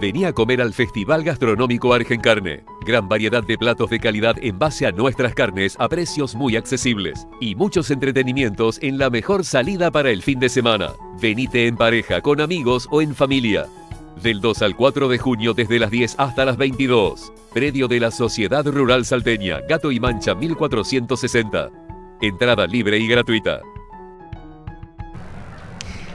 Vení a comer al Festival Gastronómico Argencarne. Gran variedad de platos de calidad en base a nuestras carnes a precios muy accesibles. Y muchos entretenimientos en la mejor salida para el fin de semana. Venite en pareja, con amigos o en familia. Del 2 al 4 de junio desde las 10 hasta las 22. Predio de la Sociedad Rural Salteña, Gato y Mancha 1460. Entrada libre y gratuita.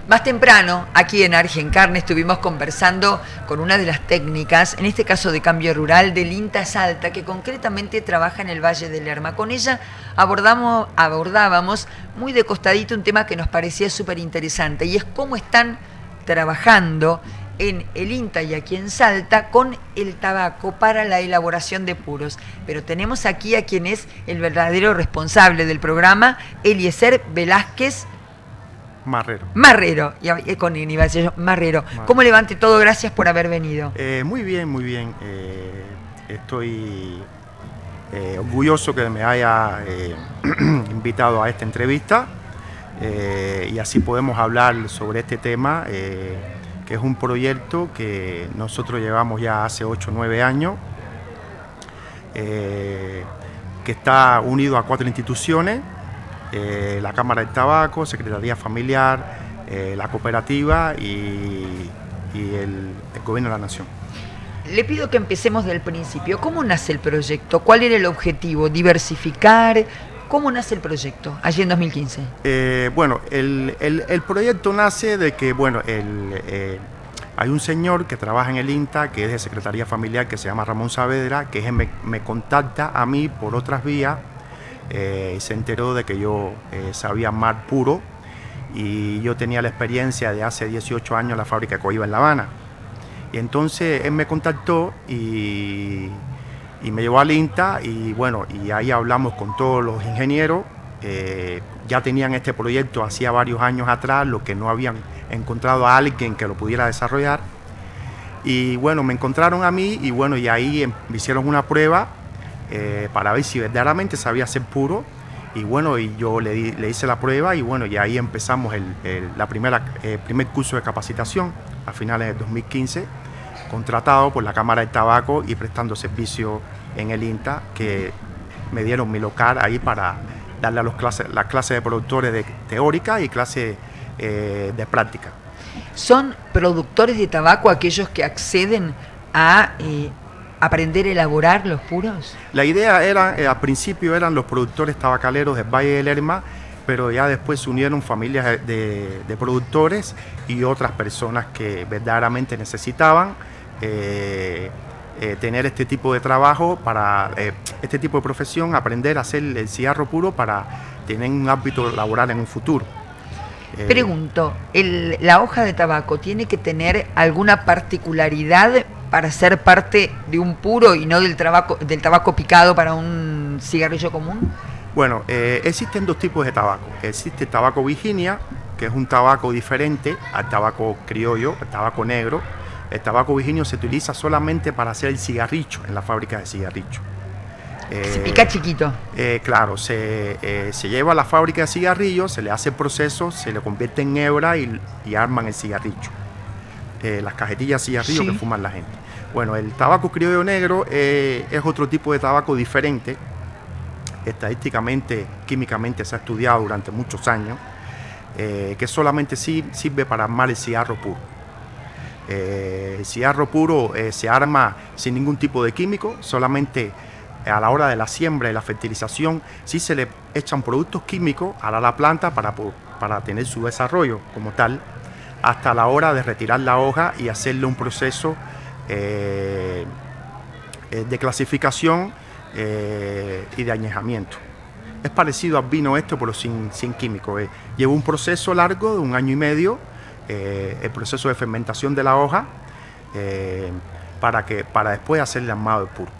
Más temprano, aquí en Argencarne, estuvimos conversando con una de las técnicas, en este caso de cambio rural, del INTA Salta, que concretamente trabaja en el Valle del Lerma. Con ella abordábamos muy de costadito un tema que nos parecía súper interesante, y es cómo están trabajando en el INTA y aquí en Salta con el tabaco para la elaboración de puros. Pero tenemos aquí a quien es el verdadero responsable del programa, Eliezer Velázquez Marrero, y con iba a decir yo, Marrero. ¿Cómo levante todo? Gracias por haber venido. Muy bien, muy bien. Estoy orgulloso que me haya invitado a esta entrevista y así podemos hablar sobre este tema, que es un proyecto que nosotros llevamos ya hace 8 o 9 años, que está unido a 4 instituciones. La Cámara del Tabaco, Secretaría Familiar, la cooperativa y el Gobierno de la Nación. Le pido que empecemos del principio. ¿Cómo nace el proyecto? ¿Cuál era el objetivo? ¿Diversificar? ¿Cómo nace el proyecto allí en 2015? Bueno, el proyecto nace de que, bueno, hay un señor que trabaja en el INTA, que es de Secretaría Familiar, que se llama Ramón Saavedra, que me contacta a mí por otras vías. Se enteró de que yo sabía mar puro y yo tenía la experiencia de hace 18 años en la fábrica de Coiba en La Habana. Y entonces él me contactó y me llevó al INTA y bueno, y ahí hablamos con todos los ingenieros. Ya tenían este proyecto hacía varios años atrás, lo que no habían encontrado a alguien que lo pudiera desarrollar. Y bueno, me encontraron a mí y bueno, y ahí me hicieron una prueba para ver si verdaderamente sabía hacer puro, y bueno, y yo le hice la prueba y bueno, y ahí empezamos el primer curso de capacitación a finales de 2015, contratado por la Cámara del Tabaco y prestando servicio en el INTA, que me dieron mi local ahí para darle a las clases de productores teóricas y clases de práctica. ¿Son productores de tabaco aquellos que acceden a aprender a elaborar los puros? La idea era, al principio eran los productores tabacaleros del Valle del Lerma, pero ya después se unieron familias de productores y otras personas que verdaderamente necesitaban tener este tipo de trabajo, para este tipo de profesión, aprender a hacer el cigarro puro para tener un ámbito laboral en un futuro. Pregunto, ¿la hoja de tabaco tiene que tener alguna particularidad para ser parte de un puro y no del tabaco picado para un cigarrillo común? Bueno, existen 2 tipos de tabaco. Existe el tabaco Virginia, que es un tabaco diferente al tabaco criollo, el tabaco negro. El tabaco Virginia se utiliza solamente para hacer el cigarrillo en la fábrica de cigarrillo. Se pica chiquito. Claro, se lleva a la fábrica de cigarrillos, se le hace el proceso, se le convierte en hebra y arman el cigarrillo. Las cajetillas de cigarrillo, sí, que fuman la gente. Bueno, el tabaco criollo negro es otro tipo de tabaco diferente. Estadísticamente, químicamente se ha estudiado durante muchos años, que solamente sirve para armar el cigarro puro. El cigarro puro se arma sin ningún tipo de químico, solamente a la hora de la siembra y la fertilización sí se le echan productos químicos a la planta para tener su desarrollo como tal, hasta la hora de retirar la hoja y hacerle un proceso de clasificación y de añejamiento. Es parecido al vino pero sin químico. Lleva un proceso largo de 1 año y medio, el proceso de fermentación de la hoja, para después hacerle armado de puro.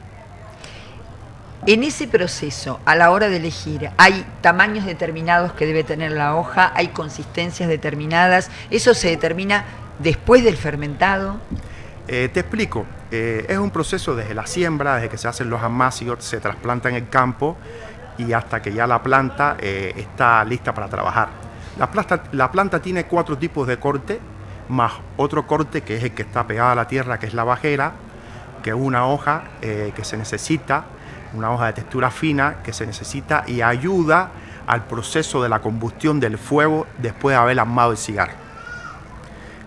En ese proceso, a la hora de elegir, ¿hay tamaños determinados que debe tener la hoja? ¿Hay consistencias determinadas? ¿Eso se determina después del fermentado? Te explico. Es un proceso desde la siembra, desde que se hacen los amásigos, se trasplanta en el campo y hasta que ya la planta está lista para trabajar. La planta tiene 4 tipos de corte. más otro corte que es el que está pegado a la tierra, que es la bajera, que es una hoja que se necesita, una hoja de textura fina que se necesita y ayuda al proceso de la combustión del fuego después de haber armado el cigarro.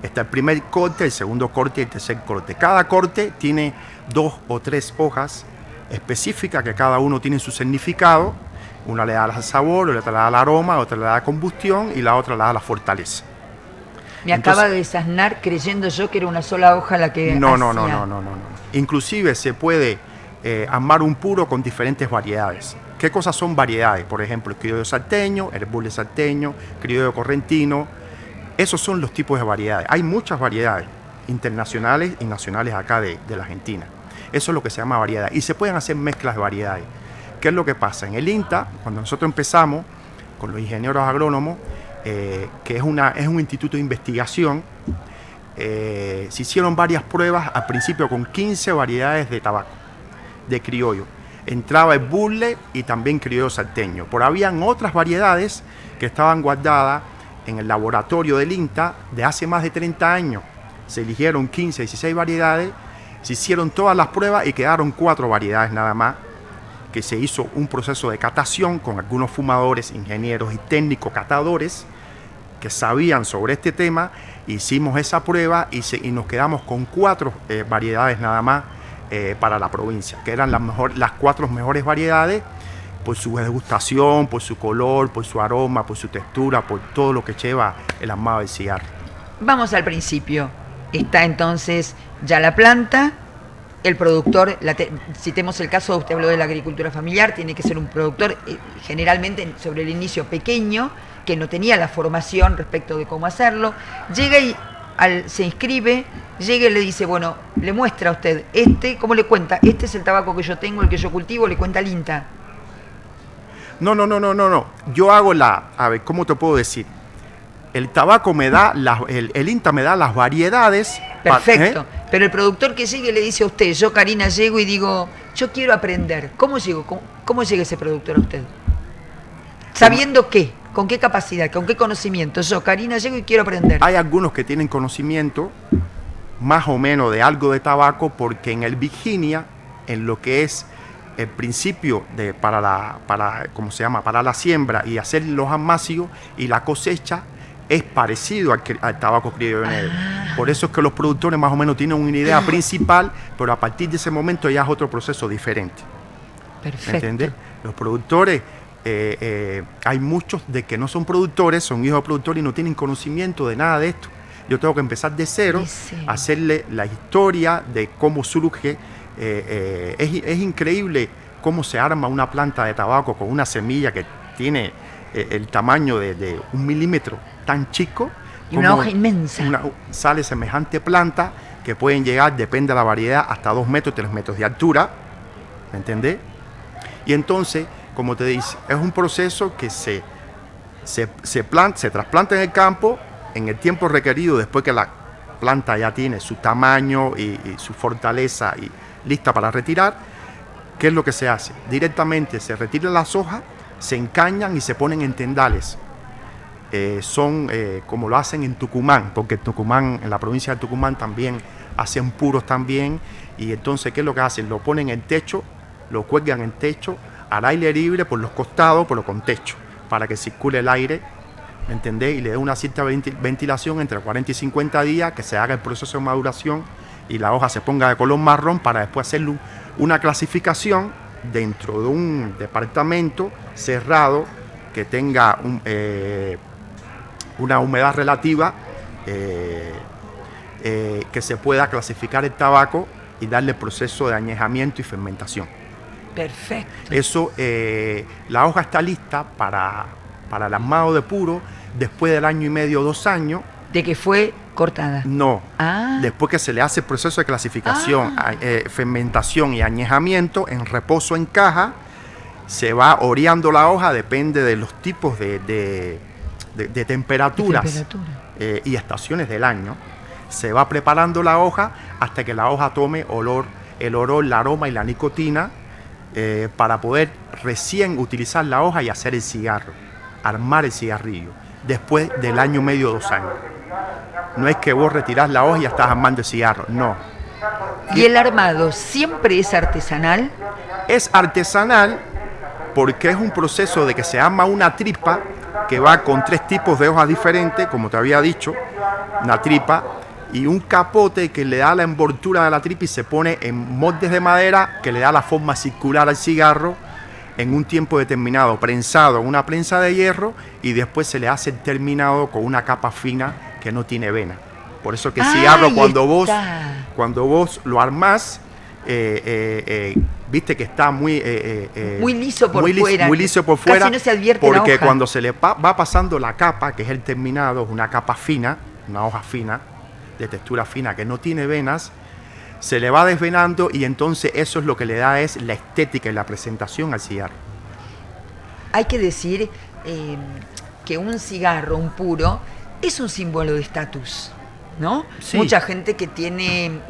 Está el primer corte, el segundo corte y el tercer corte. Cada corte tiene 2 o 3 hojas específicas que cada uno tiene su significado. Una le da el sabor, otra le da el aroma, otra le da la combustión y la otra le da la fortaleza. Me acaba de desasnar creyendo yo que era una sola hoja la que No. hacía. Inclusive se puede armar un puro con diferentes variedades. ¿Qué cosas son variedades? Por ejemplo, el criollo salteño, el bule salteño, criollo correntino. Esos son los tipos de variedades. Hay muchas variedades internacionales y nacionales acá de la Argentina. Eso es lo que se llama variedad. Y se pueden hacer mezclas de variedades. ¿Qué es lo que pasa? En el INTA, cuando nosotros empezamos con los ingenieros agrónomos, que es un instituto de investigación, se hicieron varias pruebas al principio con 15 variedades de tabaco, de criollo. Entraba el burle y también criollo salteño. Pero habían otras variedades que estaban guardadas en el laboratorio del INTA de hace más de 30 años. Se eligieron 15, 16 variedades, se hicieron todas las pruebas y quedaron 4 variedades nada más, que se hizo un proceso de catación con algunos fumadores, ingenieros y técnicos catadores que sabían sobre este tema. Hicimos esa prueba y nos quedamos con 4 variedades nada más para la provincia, que eran las 4 mejores variedades por su degustación, por su color, por su aroma, por su textura, por todo lo que lleva el armado del cigarro. Vamos al principio. Está entonces ya la planta, el productor, citemos el caso, usted habló de la agricultura familiar, tiene que ser un productor generalmente sobre el inicio pequeño, que no tenía la formación respecto de cómo hacerlo, llega y se inscribe, llega y le dice, bueno, le muestra a usted, ¿cómo le cuenta? Este es el tabaco que yo tengo, el que yo cultivo, le cuenta al INTA. No. Yo hago a ver, ¿cómo te puedo decir? El tabaco me da, el INTA me da las variedades. Perfecto. Pero el productor que llegue le dice a usted, yo Karina llego y digo, yo quiero aprender. ¿Cómo llego? ¿Cómo llega ese productor a usted? ¿Sabiendo qué? ¿Con qué capacidad? ¿Con qué conocimiento? Yo, Karina, llego y quiero aprender. Hay algunos que tienen conocimiento más o menos de algo de tabaco, porque en el Virginia, en lo que es el principio para la siembra y hacer los amasíos y la cosecha, es parecido al tabaco criollo negro. Por eso es que los productores más o menos tienen una idea principal, pero a partir de ese momento ya es otro proceso diferente. Perfecto. ¿Me entiendes? Los productores, hay muchos de que no son productores, son hijos de productores y no tienen conocimiento de nada de esto. Yo tengo que empezar de cero, hacerle la historia de cómo surge. Es increíble cómo se arma una planta de tabaco con una semilla que tiene el tamaño de 1 milímetro tan chico. Y una hoja inmensa. Sale semejante planta que pueden llegar, depende de la variedad, hasta 2 metros, 3 metros de altura. ¿Me entendés? Y entonces, como te dice, es un proceso que se trasplanta en el campo en el tiempo requerido después que la planta ya tiene su tamaño y su fortaleza y lista para retirar. ¿Qué es lo que se hace? Directamente se retiran las hojas, se encañan y se ponen en tendales. Son como lo hacen en Tucumán, porque en la provincia de Tucumán también hacen puros también. Y entonces, ¿qué es lo que hacen? Lo ponen en techo, lo cuelgan en techo, al aire libre por los costados, pero con techo, para que circule el aire, ¿me entendés? Y le dé una cierta ventilación entre 40 y 50 días, que se haga el proceso de maduración y la hoja se ponga de color marrón, para después hacerle una clasificación dentro de un departamento cerrado que tenga una humedad relativa, que se pueda clasificar el tabaco y darle proceso de añejamiento y fermentación. Perfecto. Eso, la hoja está lista para el armado de puro después del 1 año y medio, 2 años. ¿De que fue cortada? No. Después que se le hace el proceso de clasificación, fermentación y añejamiento en reposo en caja, se va oreando la hoja, depende de los tipos de temperaturas y estaciones del año. Se va preparando la hoja hasta que la hoja tome el olor, el aroma y la nicotina, para poder recién utilizar la hoja y hacer el cigarro, armar el cigarrillo, después del 1 año y medio, 2 años. No es que vos retirás la hoja y ya estás armando el cigarro, no. ¿Y el armado siempre es artesanal? Es artesanal porque es un proceso de que se arma una tripa que va con 3 tipos de hojas diferentes, como te había dicho, una tripa y un capote que le da la envoltura de la tripa y se pone en moldes de madera que le da la forma circular al cigarro en un tiempo determinado, prensado en una prensa de hierro y después se le hace el terminado con una capa fina que no tiene vena. Por eso que el cigarro cuando vos lo armás, viste que está muy liso por fuera. Muy liso por fuera. Casi no se advierte porque la hoja. cuando se le va pasando la capa, que es el terminado, es una capa fina, una hoja fina, de textura fina, que no tiene venas, se le va desvenando y entonces eso es lo que le da es la estética y la presentación al cigarro. Hay que decir que un cigarro, un puro, es un símbolo de estatus, ¿no? Sí. Mucha gente que tiene...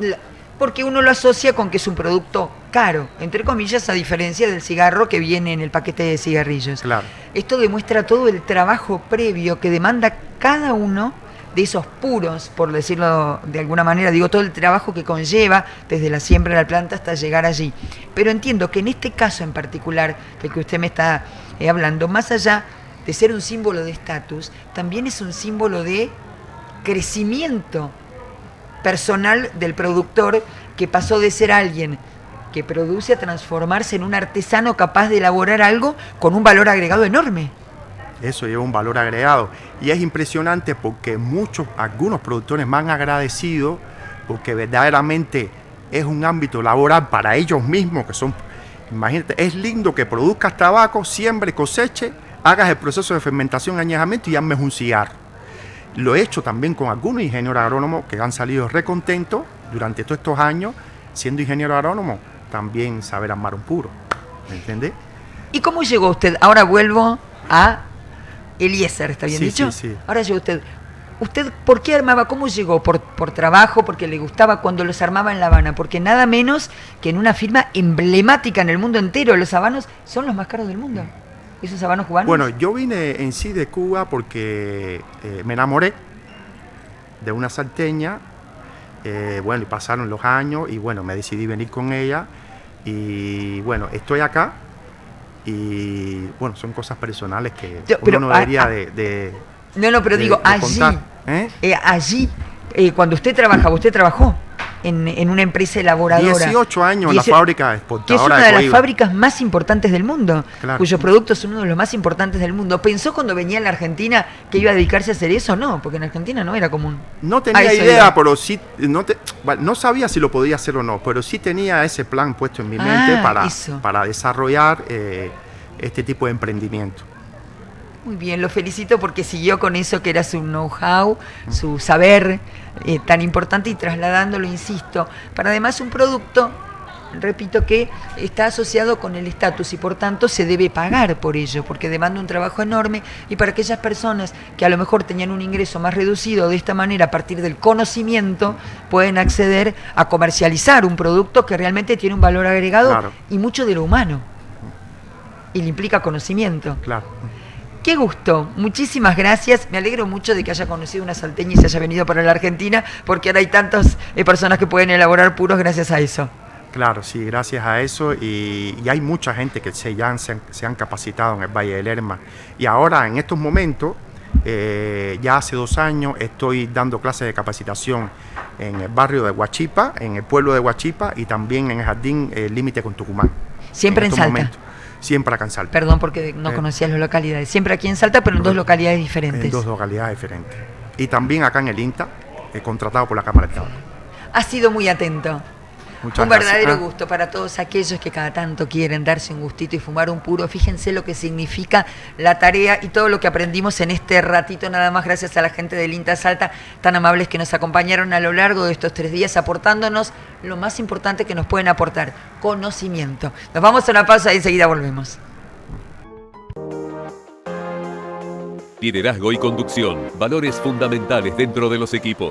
Porque uno lo asocia con que es un producto caro, entre comillas, a diferencia del cigarro que viene en el paquete de cigarrillos. Claro. Esto demuestra todo el trabajo previo que demanda cada uno de esos puros, por decirlo de alguna manera, digo, todo el trabajo que conlleva desde la siembra de la planta hasta llegar allí. Pero entiendo que en este caso en particular, del que usted me está hablando, más allá de ser un símbolo de estatus, también es un símbolo de crecimiento personal del productor, que pasó de ser alguien que produce a transformarse en un artesano capaz de elaborar algo con un valor agregado enorme. Eso lleva un valor agregado y es impresionante porque algunos productores me han agradecido porque verdaderamente es un ámbito laboral para ellos mismos que son, imagínate, es lindo que produzcas tabaco, siembres, coseche, hagas el proceso de fermentación, añejamiento y armes un cigarro. Lo he hecho también con algunos ingenieros agrónomos que han salido recontentos durante todos estos años, siendo ingeniero agrónomo, también saber armar un puro, ¿me entiendes? ¿Y cómo llegó usted? Ahora vuelvo a Eliezer, ¿está bien dicho? Sí. Ahora llegó usted. ¿Usted por qué armaba? ¿Cómo llegó? ¿Por trabajo? ¿Porque le gustaba cuando los armaba en La Habana? Porque nada menos que en una firma emblemática en el mundo entero. Los habanos son los más caros del mundo. ¿Esos habanos cubanos? Bueno, yo vine en sí de Cuba porque me enamoré de una salteña. Bueno, y pasaron los años y bueno, me decidí venir con ella. Y bueno, estoy acá. Y bueno, son cosas personales que uno no debería de pero digo, allí, contar, allí, cuando usted trabajó en una empresa elaboradora. 18 años en la fábrica exportadora que es una de las fábricas más importantes del mundo, claro, cuyos productos son uno de los más importantes del mundo. ¿Pensó cuando venía a la Argentina que iba a dedicarse a hacer eso? No, porque en Argentina no era común. No tenía idea, pero sí, no sabía si lo podía hacer o no, pero sí tenía ese plan puesto en mi mente para desarrollar este tipo de emprendimiento. Muy bien, lo felicito porque siguió con eso que era su know-how, su saber tan importante y trasladándolo, insisto, para además un producto, repito, que está asociado con el estatus y por tanto se debe pagar por ello, porque demanda un trabajo enorme y para aquellas personas que a lo mejor tenían un ingreso más reducido, de esta manera, a partir del conocimiento, pueden acceder a comercializar un producto que realmente tiene un valor agregado, claro, y mucho de lo humano, y le implica conocimiento. Claro. Qué gusto, muchísimas gracias. Me alegro mucho de que haya conocido una salteña y se haya venido para la Argentina, porque ahora hay tantas personas que pueden elaborar puros gracias a eso. Claro, sí, gracias a eso. Y hay mucha gente que se han capacitado en el Valle del Lerma. Y ahora, en estos momentos, ya hace 2 años, estoy dando clases de capacitación en el barrio de Huachipa, en el pueblo de Huachipa y también en el jardín límite con Tucumán. Siempre en Salta. Momentos. Siempre acá en Salta. Perdón porque no conocías las localidades. Siempre aquí en Salta, pero en 2 localidades diferentes. En 2 localidades diferentes. Y también acá en el INTA, contratado por la Cámara de Estado. Ha sido muy atento. Muchas un gracias. verdadero gusto para todos aquellos que cada tanto quieren darse un gustito y fumar un puro. Fíjense lo que significa la tarea y todo lo que aprendimos en este ratito, nada más gracias a la gente del INTA Salta, tan amables que nos acompañaron a lo largo de estos 3 días, aportándonos lo más importante que nos pueden aportar, conocimiento. Nos vamos a una pausa y enseguida volvemos. Liderazgo y conducción, valores fundamentales dentro de los equipos.